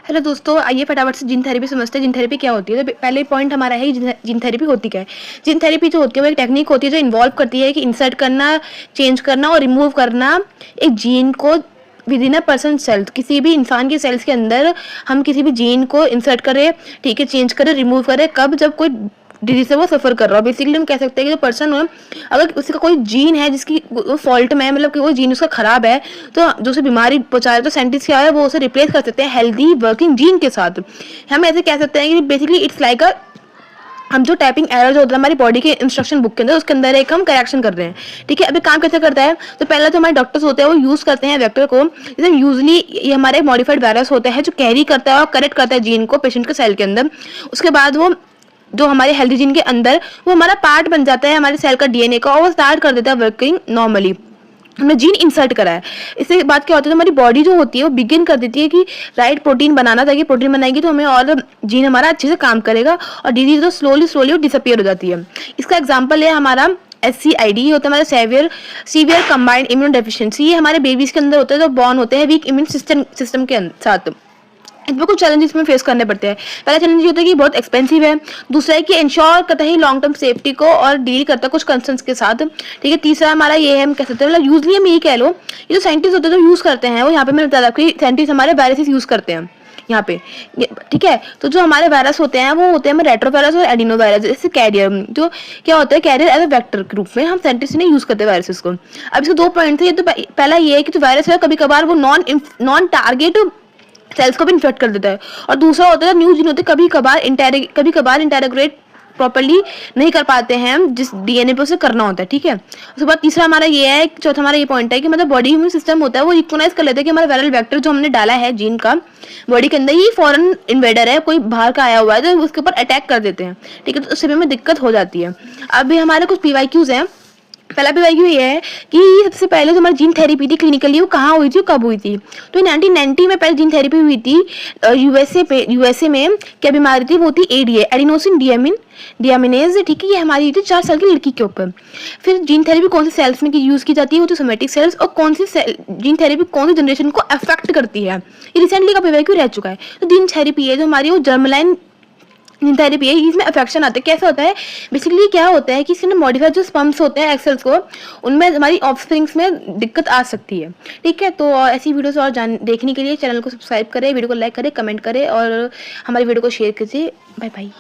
Hello दोस्तों, आइए फटाफट से जीन थेरेपी समझते हैं। जीन थेरेपी क्या होती है? तो पहले पॉइंट हमारा है जीन थेरेपी होती क्या है। जीन थेरेपी जो होती है वो एक टेक्निक होती है जो इन्वॉल्व करती है कि इंसर्ट करना, चेंज करना और रिमूव करना एक जीन को within a person cell. किसी भी इंसान के सेल्स के अंदर हम किसी भी जीन को इंसर्ट करें, ठीक है, चेंज करें, रिमूव करें, कब जब कोई डिजीज से वो सफर कर रहा हो। बेसिकली हम कह सकते हैं कि जो पर्सन हो, अगर उसका कोई जीन है जिसकी फॉल्ट में है, मतलब कि वो जीन उसका खराब है, तो जो उसे बीमारी पहुंचा रहा है, तो साइंटिस्ट क्या है वो उसे रिप्लेस कर सकते हैं हेल्दी वर्किंग जीन के साथ। हम ऐसे कह सकते हैं कि बेसिकली इट्स लाइक अ, हम जो टाइपिंग एरर जो होता है हमारी बॉडी के इंस्ट्रक्शन बुक के अंदर, उसके अंदर एक हम करेक्शन कर रहे हैं। ठीक है, अभी काम कैसे करता है? तो पहले तो हमारे डॉक्टर्स होते हैं वो यूज करते हैं वेक्टर को। जैसे यूजली ये हमारे मॉडिफाइड वायरस होता है जो कैरी करता है और करेक्ट करता है जीन को पेशेंट के सेल के अंदर। उसके बाद वो जो हमारे हेल्दी जीन के अंदर वो हमारा पार्ट बन जाता है हमारे सेल का डीएनए का, और वो स्टार्ट कर देता है वर्किंग नॉर्मली। हमने जीन इंसर्ट करा है। इससे बात क्या होती है, हमारी बॉडी जो होती है वो बिगिन कर देती है कि राइट प्रोटीन बनाना, ताकि प्रोटीन बनाएगी तो हमें और जीन हमारा अच्छे से काम करेगा और डिजीज तो स्लोली स्लोली डिसअपियर हो जाती है। इसका एग्जाम्पल है हमारा SCID होता है हमारा सीवियर कंबाइंड इम्यून डेफिशिएंसी। ये हमारे बेबीज के अंदर होता है जो बॉर्न होते हैं वीक इम्यून सिस्टम के साथ। इसमें कुछ चैलेंजेस में फेस करने पड़ते हैं। पहला चैलेंज ये होता है कि बहुत एक्सपेंसिव है। दूसरा है कि इंश्योर करता है लॉन्ग टर्म सेफ्टी को और डील करता है कुछ कंसर्न्स के साथ। ठीक है, तीसरा हमारा ये है, हम कह सकते हैं मतलब यूजली हम ये कह लो, ये जो साइंटिस्ट होते हैं जो यूज करते हैं वो यहाँ पे मैंने बताया कि साइंटिस्ट हमारे वायरसेस यूज करते हैं यहाँ पे। ठीक है, तो जो हमारे वायरस होते हैं वो होते हैं रेट्रो वायरस और एडिनो वायरस। जैसे कैरियर, जो क्या होता है कैरियर एज अ वेक्टर के रूप में हम साइंटिस्ट ने यूज करते हैं वायरसेस को। अब इसके दो पॉइंट है। ये तो पहला ये है कि जो वायरस है कभी कभार वो नॉन टारगेट सेल्स को भी इन्फेक्ट कर देता है, और दूसरा होता है न्यू जीन होते कभी कभार इंटेग्रेट प्रॉपर्ली नहीं कर पाते हैं हम जिस डीएनए पे उसे करना होता है। ठीक है, उसके बाद तीसरा हमारा ये है, चौथा हमारा ये पॉइंट है कि मतलब बॉडी इम्यून सिस्टम होता है वो रिकॉग्नाइज कर लेता है कि हमारा वायरल वेक्टर जो हमने डाला है जीन का बॉडी के अंदर, ये फॉरेन इन्वेडर है, कोई बाहर का आया हुआ है, तो उसके ऊपर अटैक कर देते हैं। ठीक है, तो उससे हमें दिक्कत हो जाती है। अभी हमारे कुछ PYQs हैं। पहला PYQ ये है कि सबसे पहले जो हमारी जीन थेरेपी थी क्लिनिकली वो कहाँ हुई थी, कब हुई थी? तो 1990 में पहले जीन थेरेपी हुई थी यूएसए में। क्या बीमारी थी? वो थी ADA, एडिनोसिन डियामिनेज। ठीक है, ये हमारी थी 4 साल की लड़की के ऊपर। फिर जीन थेरेपी कौन से सेल्स में यूज की जाती है? वो तो सोमेटिक सेल्स। और कौन सी जीन थेरेपी कौन सी जनरेशन को अफेक्ट करती है, ये रिसेंटली का PYQ रह चुका है। तो जीन थेरेपी है जो हमारी वो जर्मलाइन जीन थेरेपी है, इसमें अफेक्शन आता है। कैसे होता है? बेसिकली क्या होता है कि इसके मॉडिफाइड जो स्पर्म्स होते हैं एक्सेल्स को, उनमें हमारी ऑफस्प्रिंग्स में दिक्कत आ सकती है। ठीक है, तो ऐसी वीडियोस और देखने के लिए चैनल को सब्सक्राइब करें, वीडियो को लाइक करें, कमेंट करें और हमारी वीडियो को शेयर कीजिए। Bye bye.